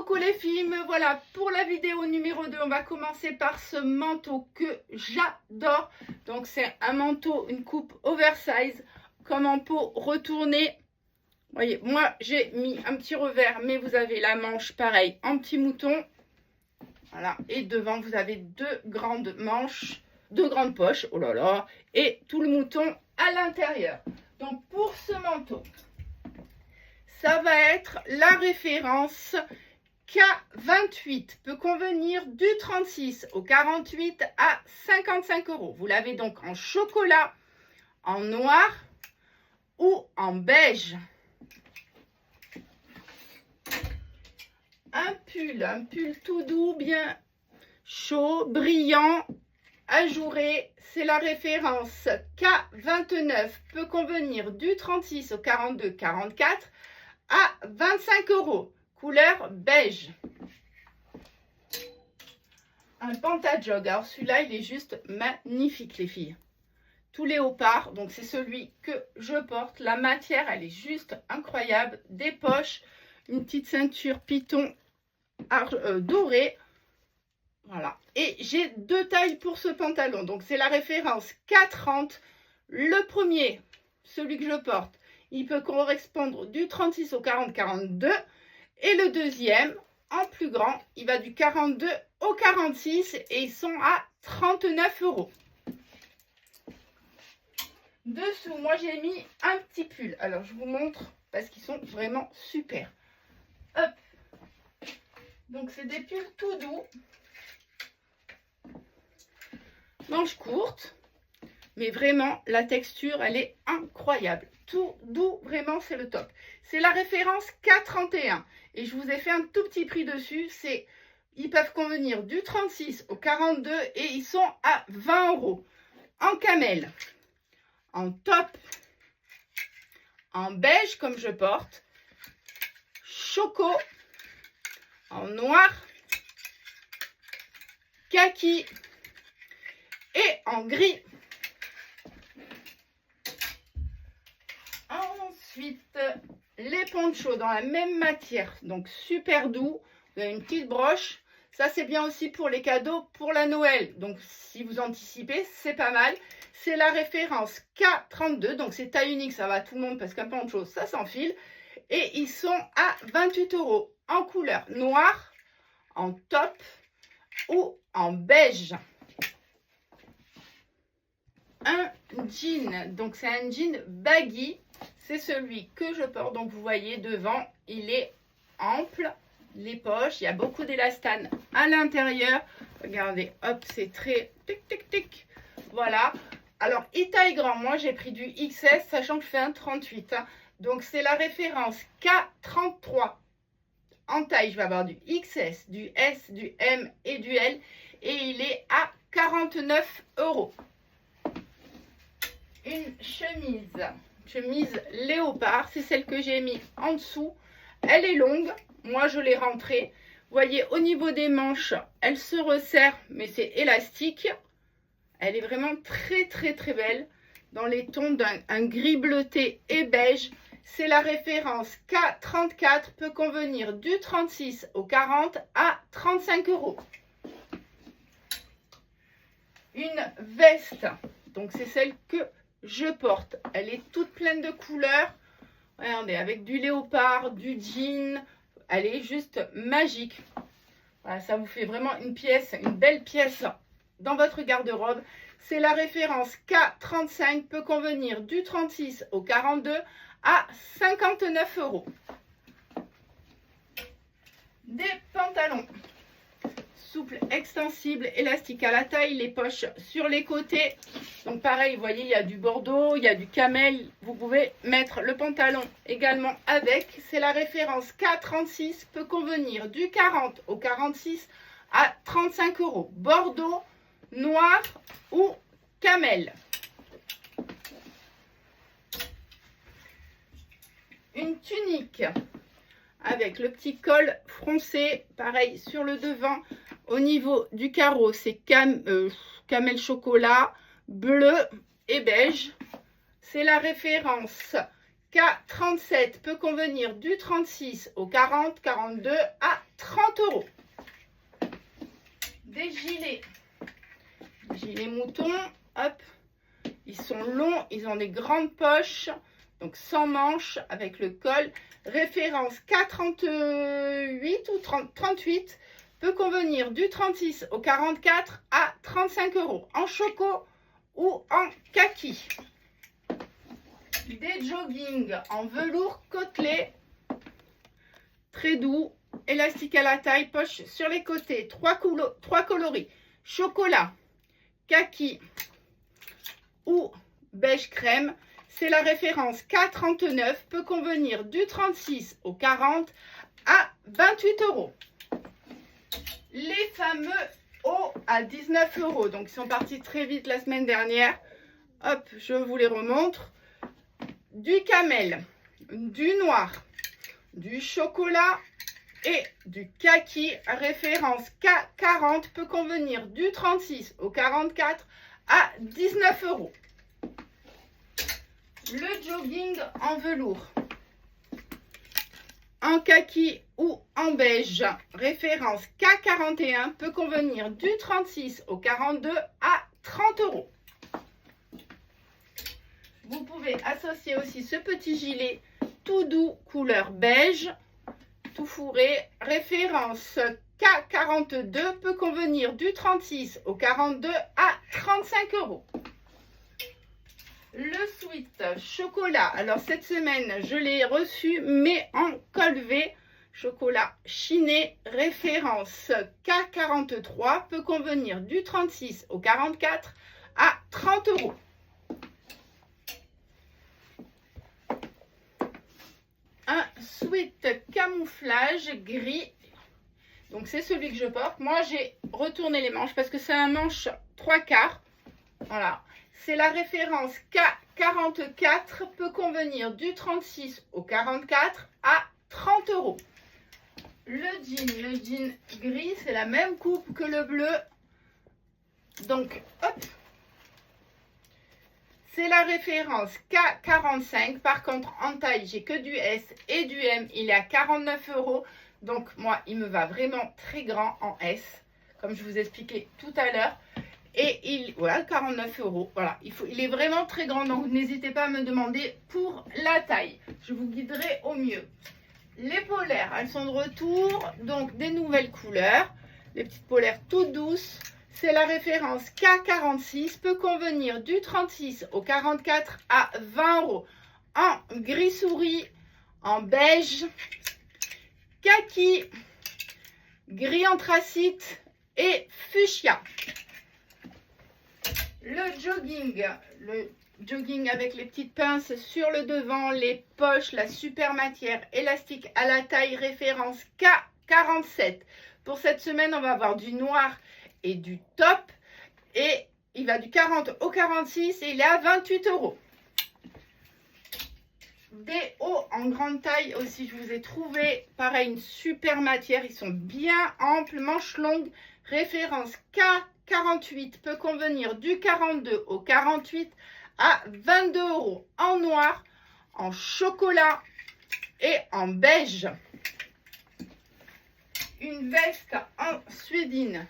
Coucou les filles, me voilà pour la vidéo numéro 2. On va commencer par ce manteau que j'adore. Donc c'est un manteau, une coupe oversize, comme en peau retournée. Vous voyez, moi j'ai mis un petit revers, mais vous avez la manche pareil en petit mouton. Voilà, et devant vous avez deux grandes manches, deux grandes poches, oh là là, et tout le mouton à l'intérieur. Donc pour ce manteau, ça va être la référence K28, peut convenir du 36 au 48 à 55 €. Vous l'avez donc en chocolat, en noir ou en beige. Un pull tout doux, bien chaud, brillant, ajouré. C'est la référence K29, peut convenir du 36 au 42, 44 à 25 €. Couleur beige. Un pantajog. Alors celui-là, il est juste magnifique les filles. Tout léopard, donc c'est celui que je porte. La matière, elle est juste incroyable. Des poches, une petite ceinture python dorée. Voilà. Et j'ai deux tailles pour ce pantalon. Donc c'est la référence K30. Le premier, celui que je porte, il peut correspondre du 36 au 40, 42. Et le deuxième, en plus grand, il va du 42 au 46 et ils sont à 39 €. Dessous, moi j'ai mis un petit pull. Alors je vous montre parce qu'ils sont vraiment super. Hop. Donc c'est des pulls tout doux. Manches courtes. Mais vraiment, la texture, elle est incroyable. Tout doux, vraiment, c'est le top. C'est la référence K31. Et je vous ai fait un tout petit prix dessus. Ils peuvent convenir du 36 au 42 et ils sont à 20 €. En camel, en top, en beige comme je porte, choco, en noir, kaki et en gris. Ensuite, les ponchos dans la même matière, donc super doux. Vous avez une petite broche. Ça, c'est bien aussi pour les cadeaux pour la Noël. Donc, si vous anticipez, c'est pas mal. C'est la référence K32. Donc, c'est taille unique. Ça va à tout le monde parce qu'un poncho, ça s'enfile. Et ils sont à 28 € en couleur noire, en top ou en beige. Un jean. Donc, c'est un jean baggy. C'est celui que je porte. Donc, vous voyez, devant, il est ample. Les poches, il y a beaucoup d'élastane à l'intérieur. Regardez, hop, c'est très tic, tic, tic. Voilà. Alors, il taille grand. Moi, j'ai pris du XS, sachant que je fais un 38. Hein. Donc, c'est la référence K33. En taille, je vais avoir du XS, du S, du M et du L. Et il est à 49 €. Une chemise léopard, c'est celle que j'ai mis en dessous. Elle est longue, moi je l'ai rentrée. Vous voyez, au niveau des manches, elle se resserre, mais c'est élastique. Elle est vraiment très très très belle, dans les tons d'un gris bleuté et beige. C'est la référence K34, peut convenir du 36 au 40 à 35 €. Une veste, donc c'est celle que je porte. Elle est toute pleine de couleurs. Regardez, avec du léopard, du jean. Elle est juste magique. Voilà, ça vous fait vraiment une pièce, une belle pièce dans votre garde-robe. C'est la référence K35, peut convenir du 36 au 42 à 59 €. Des pantalons souples, extensibles, élastiques à la taille, les poches sur les côtés. Donc pareil, vous voyez, il y a du bordeaux, il y a du camel. Vous pouvez mettre le pantalon également avec. C'est la référence K36, peut convenir du 40 au 46 à 35 €. Bordeaux, noir ou camel. Une tunique avec le petit col froncé, pareil sur le devant. Au niveau du carreau, c'est camel chocolat, bleu et beige. C'est la référence K37, peut convenir du 36 au 40, 42 à 30. 30 €. Des gilets moutons, hop, ils sont longs, ils ont des grandes poches, donc sans manches avec le col. Référence K38 ou 38 peut convenir du 36 au 44 à 35 € en choco ou en kaki. Des joggings en velours côtelé, très doux, élastique à la taille, poche sur les côtés, trois coloris, chocolat, kaki ou beige crème. C'est la référence K39, peut convenir du 36 au 40 à 28 €. Les fameux hauts à 19 €, donc ils sont partis très vite la semaine dernière. Hop, je vous les remontre. Du camel, du noir, du chocolat et du kaki, référence K40, peut convenir du 36 au 44 à 19 €. Le jogging en velours, en kaki ou en beige, référence K41, peut convenir du 36 au 42 à 30 €. Vous pouvez associer aussi ce petit gilet tout doux, couleur beige, tout fourré, référence K42, peut convenir du 36 au 42 à 35 €. Le sweat chocolat, alors cette semaine je l'ai reçu mais en col V, chocolat chiné, référence K43, peut convenir du 36 au 44 à 30 €. Un sweat camouflage gris, donc c'est celui que je porte. Moi j'ai retourné les manches parce que c'est un manche 3/4, voilà. C'est la référence K44, peut convenir du 36 au 44 à 30 €. Le jean gris, c'est la même coupe que le bleu. Donc, hop. C'est la référence K45. Par contre, en taille, j'ai que du S et du M. Il est à 49 €. Donc, moi, il me va vraiment très grand en S, comme je vous expliquais tout à l'heure. Et voilà, 49 €. Voilà, il est vraiment très grand, donc n'hésitez pas à me demander pour la taille. Je vous guiderai au mieux. Les polaires, elles sont de retour, donc des nouvelles couleurs. Les petites polaires toutes douces. C'est la référence K46, peut convenir du 36 au 44 à 20 €. En gris souris, en beige, kaki, gris anthracite et fuchsia. Le jogging avec les petites pinces sur le devant, les poches, la super matière élastique à la taille, référence K47. Pour cette semaine, on va avoir du noir et du top. Et il va du 40 au 46 et il est à 28 €. Des hauts en grande taille aussi, je vous ai trouvé. Pareil, une super matière. Ils sont bien amples, manches longues. Référence K48, peut convenir du 42 au 48 à 22 €. En noir, en chocolat et en beige. Une veste en suédine.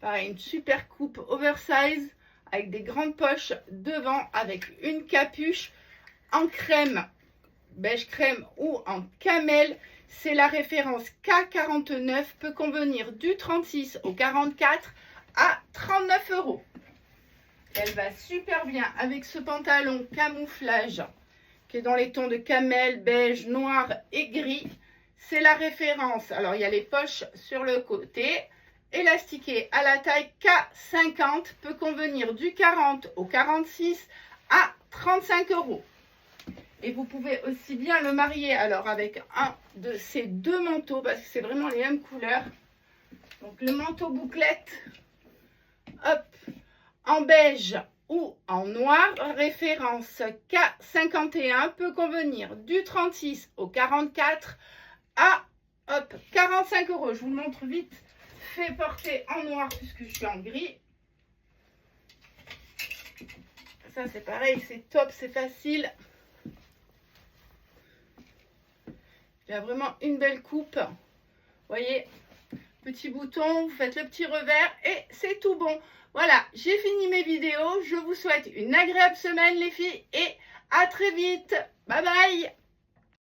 Pareil, une super coupe oversize avec des grandes poches devant, avec une capuche en crème, beige crème ou en camel. C'est la référence K49, peut convenir du 36 au 44 à 39 €. Elle va super bien avec ce pantalon camouflage qui est dans les tons de camel, beige, noir et gris. C'est la référence, alors il y a les poches sur le côté, élastiqué à la taille K50, peut convenir du 40 au 46 à 35 €. Et vous pouvez aussi bien le marier alors avec un de ces deux manteaux, parce que c'est vraiment les mêmes couleurs. Donc le manteau bouclette, hop, en beige ou en noir, référence K51, peut convenir du 36 au 44 à, hop, 45 €. Je vous le montre vite fait porter en noir puisque je suis en gris. Ça c'est pareil, c'est top, c'est facile. Il y a vraiment une belle coupe. Vous voyez, petit bouton, vous faites le petit revers et c'est tout bon. Voilà, j'ai fini mes vidéos. Je vous souhaite une agréable semaine les filles et à très vite. Bye bye.